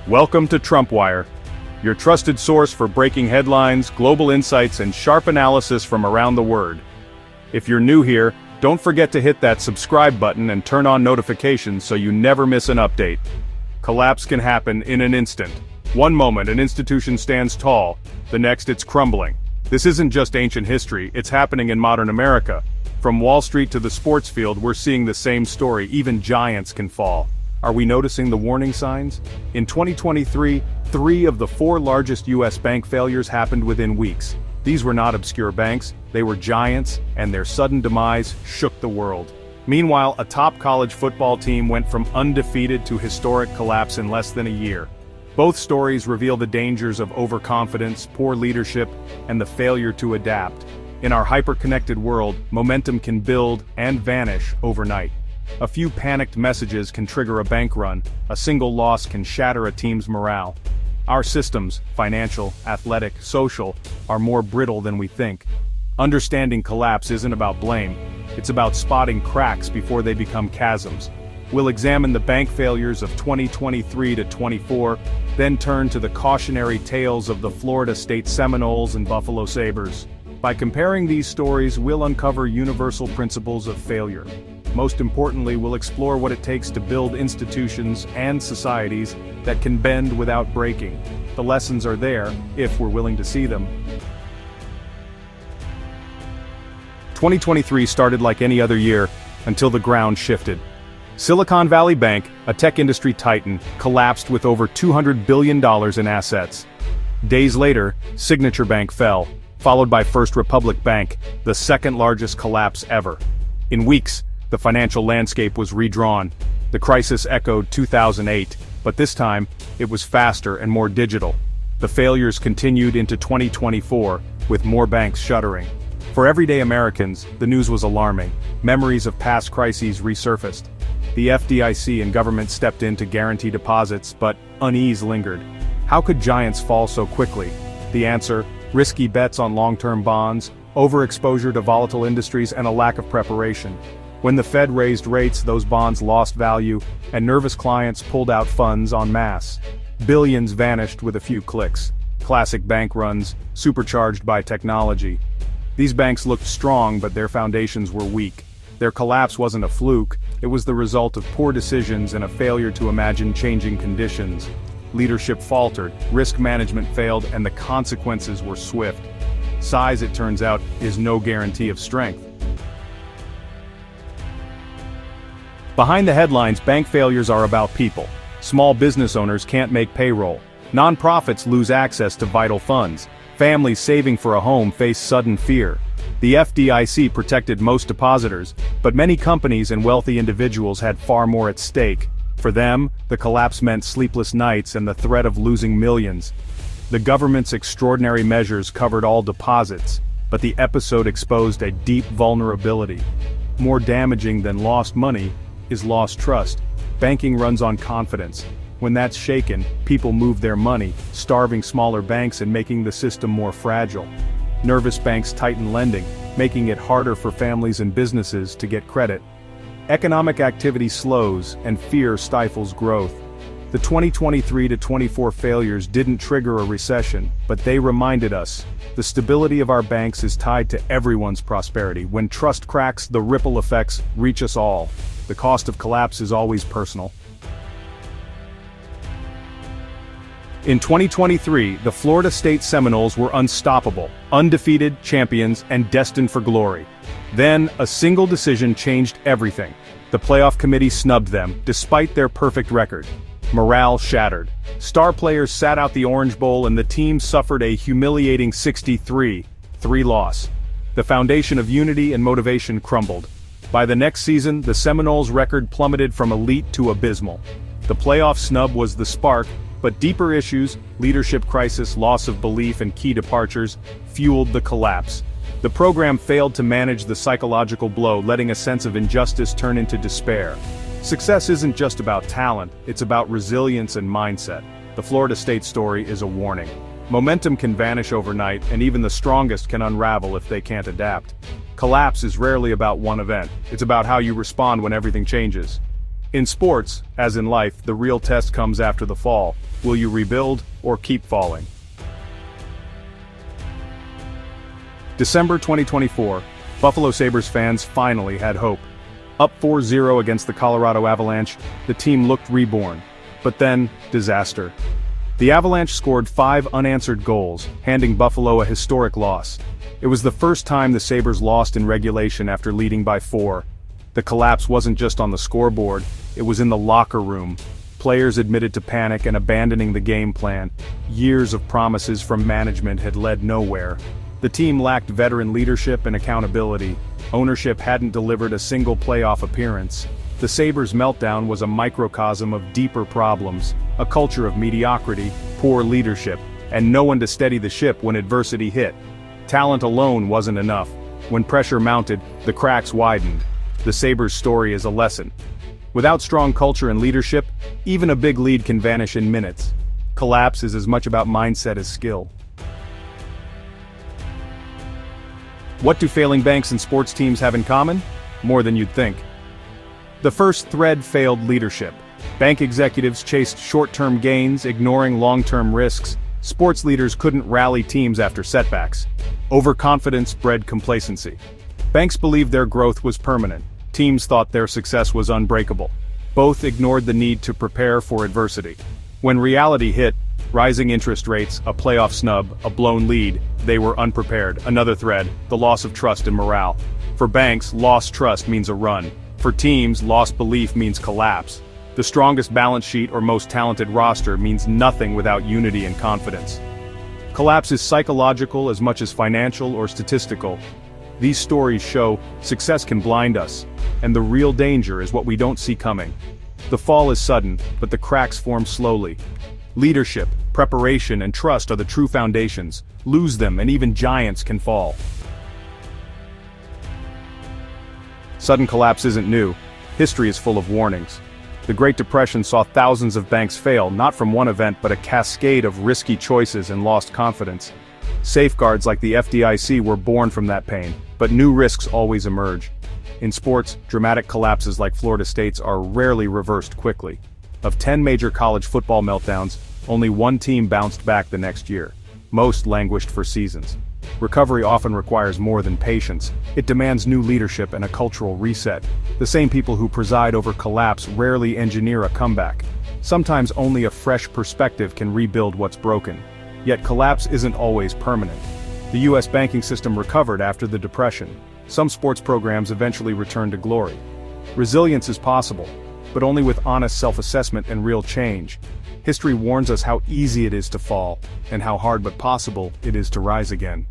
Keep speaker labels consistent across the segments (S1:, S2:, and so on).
S1: Welcome to Trump Wire, your trusted source for breaking headlines, global insights, and sharp analysis from around the world. If you're new here, don't forget to hit that subscribe button and turn on notifications so you never miss an update. Collapse can happen in an instant. One moment an institution stands tall, the next it's crumbling. This isn't just ancient history, it's happening in modern America. From Wall Street to the sports field, we're seeing the same story. Even giants can fall. Are we noticing the warning signs? In 2023, 3 of the 4 largest U.S. bank failures happened within weeks. These were not obscure banks, they were giants, and their sudden demise shook the world. Meanwhile, a top college football team went from undefeated to historic collapse in less than a year. Both stories reveal the dangers of overconfidence, poor leadership, and the failure to adapt. In our hyper-connected world, momentum can build and vanish overnight. A few panicked messages can trigger a bank run, a single loss can shatter a team's morale. Our systems, financial, athletic, social, are more brittle than we think. Understanding collapse isn't about blame, it's about spotting cracks before they become chasms. We'll examine the bank failures of 2023 to 24, then turn to the cautionary tales of the Florida State Seminoles and Buffalo Sabres. By comparing these stories, we'll uncover universal principles of failure. Most importantly, we'll explore what it takes to build institutions and societies that can bend without breaking. The lessons are there, if we're willing to see them. 2023 started like any other year, until the ground shifted. Silicon Valley Bank, a tech industry titan, collapsed with over $200 billion in assets. Days later, Signature Bank fell, followed by First Republic Bank, the second largest collapse ever. In weeks, the financial landscape was redrawn. The crisis echoed 2008, but this time, it was faster and more digital. The failures continued into 2024, with more banks shuttering. For everyday Americans, the news was alarming. Memories of past crises resurfaced. The FDIC and government stepped in to guarantee deposits, but unease lingered. How could giants fall so quickly? The answer: risky bets on long-term bonds, overexposure to volatile industries, and a lack of preparation. When the Fed raised rates, those bonds lost value, and nervous clients pulled out funds en masse. Billions vanished with a few clicks. Classic bank runs, supercharged by technology. These banks looked strong, but their foundations were weak. Their collapse wasn't a fluke, it was the result of poor decisions and a failure to imagine changing conditions. Leadership faltered, risk management failed, and the consequences were swift. Size, it turns out, is no guarantee of strength. Behind the headlines, bank failures are about people. Small business owners can't make payroll. Nonprofits lose access to vital funds. Families saving for a home face sudden fear. The FDIC protected most depositors, but many companies and wealthy individuals had far more at stake. For them, the collapse meant sleepless nights and the threat of losing millions. The government's extraordinary measures covered all deposits, but the episode exposed a deep vulnerability. More damaging than lost money is lost trust. Banking runs on confidence. When that's shaken, people move their money, starving smaller banks and making the system more fragile. Nervous banks tighten lending, making it harder for families and businesses to get credit. Economic activity slows, and fear stifles growth. The 2023 to 24 failures didn't trigger a recession, but they reminded us, the stability of our banks is tied to everyone's prosperity. When trust cracks, the ripple effects reach us all. The cost of collapse is always personal. In 2023, the Florida State Seminoles were unstoppable, undefeated champions, and destined for glory. Then, a single decision changed everything. The playoff committee snubbed them, despite their perfect record. Morale shattered. Star players sat out the Orange Bowl and the team suffered a humiliating 63-3 loss. The foundation of unity and motivation crumbled. By the next season, the Seminoles' record plummeted from elite to abysmal. The playoff snub was the spark, but deeper issues, leadership crisis, loss of belief, and key departures, fueled the collapse. The program failed to manage the psychological blow, letting a sense of injustice turn into despair. Success isn't just about talent, it's about resilience and mindset. The Florida State story is a warning. Momentum can vanish overnight, and even the strongest can unravel if they can't adapt. Collapse is rarely about one event, it's about how you respond when everything changes. In sports, as in life, the real test comes after the fall. Will you rebuild, or keep falling? December 2024, Buffalo Sabres fans finally had hope. Up 4-0 against the Colorado Avalanche, the team looked reborn. But then, disaster. The Avalanche scored 5 unanswered goals, handing Buffalo a historic loss. It was the first time the Sabres lost in regulation after leading by 4. The collapse wasn't just on the scoreboard, it was in the locker room. Players admitted to panic and abandoning the game plan. Years of promises from management had led nowhere. The team lacked veteran leadership and accountability. Ownership hadn't delivered a single playoff appearance. The Sabres' meltdown was a microcosm of deeper problems, a culture of mediocrity, poor leadership, and no one to steady the ship when adversity hit. Talent alone wasn't enough. When pressure mounted, the cracks widened. The Sabres' story is a lesson. Without strong culture and leadership, even a big lead can vanish in minutes. Collapse is as much about mindset as skill. What do failing banks and sports teams have in common? More than you'd think. The first thread: failed leadership. Bank executives chased short-term gains, ignoring long-term risks. Sports leaders couldn't rally teams after setbacks. Overconfidence bred complacency. Banks believed their growth was permanent. Teams thought their success was unbreakable. Both ignored the need to prepare for adversity. When reality hit, rising interest rates, a playoff snub, a blown lead, they were unprepared. Another thread: the loss of trust and morale. For banks, lost trust means a run. For teams, lost belief means collapse. The strongest balance sheet or most talented roster means nothing without unity and confidence. Collapse is psychological as much as financial or statistical. These stories show success can blind us, and the real danger is what we don't see coming. The fall is sudden, but the cracks form slowly. Leadership, preparation, and trust are the true foundations. Lose them, and even giants can fall. Sudden collapse isn't new. History is full of warnings. The Great Depression saw thousands of banks fail, not from one event but a cascade of risky choices and lost confidence. Safeguards like the FDIC were born from that pain, but new risks always emerge. In sports, dramatic collapses like Florida State's are rarely reversed quickly. Of 10 major college football meltdowns, only one team bounced back the next year. Most languished for seasons. Recovery often requires more than patience. It demands new leadership and a cultural reset. The same people who preside over collapse rarely engineer a comeback. Sometimes only a fresh perspective can rebuild what's broken. Yet collapse isn't always permanent. The US banking system recovered after the Depression. Some sports programs eventually returned to glory. Resilience is possible, but only with honest self-assessment and real change. History warns us how easy it is to fall, and how hard but possible it is to rise again.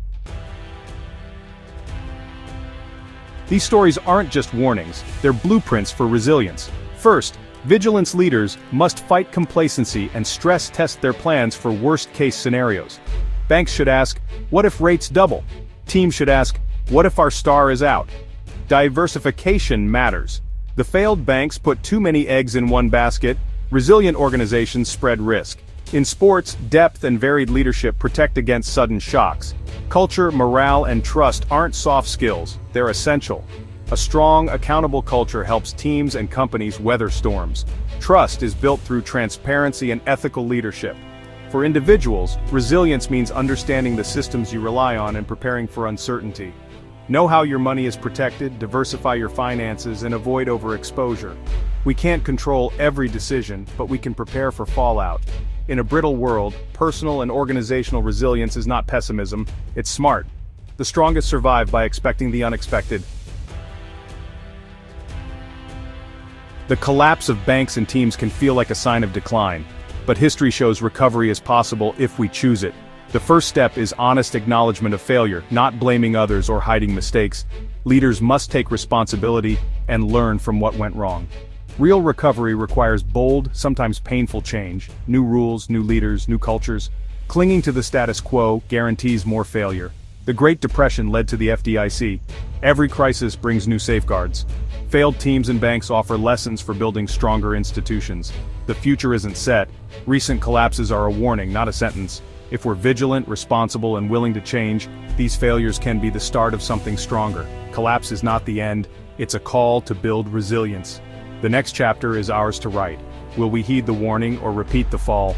S1: These stories aren't just warnings, they're blueprints for resilience. First, vigilance leaders must fight complacency and stress test their plans for worst-case scenarios. Banks should ask, what if rates double? Teams should ask, what if our star is out? Diversification matters. The failed banks put too many eggs in one basket. Resilient organizations spread risk. In sports, depth and varied leadership protect against sudden shocks. Culture, morale, and trust aren't soft skills, they're essential. A strong, accountable culture helps teams and companies weather storms. Trust is built through transparency and ethical leadership. For individuals, resilience means understanding the systems you rely on and preparing for uncertainty. Know how your money is protected, diversify your finances, and avoid overexposure. We can't control every decision, but we can prepare for fallout. In a brittle world, personal and organizational resilience is not pessimism, it's smart. The strongest survive by expecting the unexpected. The collapse of banks and teams can feel like a sign of decline, but history shows recovery is possible if we choose it. The first step is honest acknowledgement of failure, not blaming others or hiding mistakes. Leaders must take responsibility and learn from what went wrong. Real recovery requires bold, sometimes painful change. New rules, new leaders, new cultures. Clinging to the status quo guarantees more failure. The Great Depression led to the FDIC. Every crisis brings new safeguards. Failed teams and banks offer lessons for building stronger institutions. The future isn't set. Recent collapses are a warning, not a sentence. If we're vigilant, responsible, and willing to change, these failures can be the start of something stronger. Collapse is not the end, it's a call to build resilience. The next chapter is ours to write. Will we heed the warning or repeat the fall?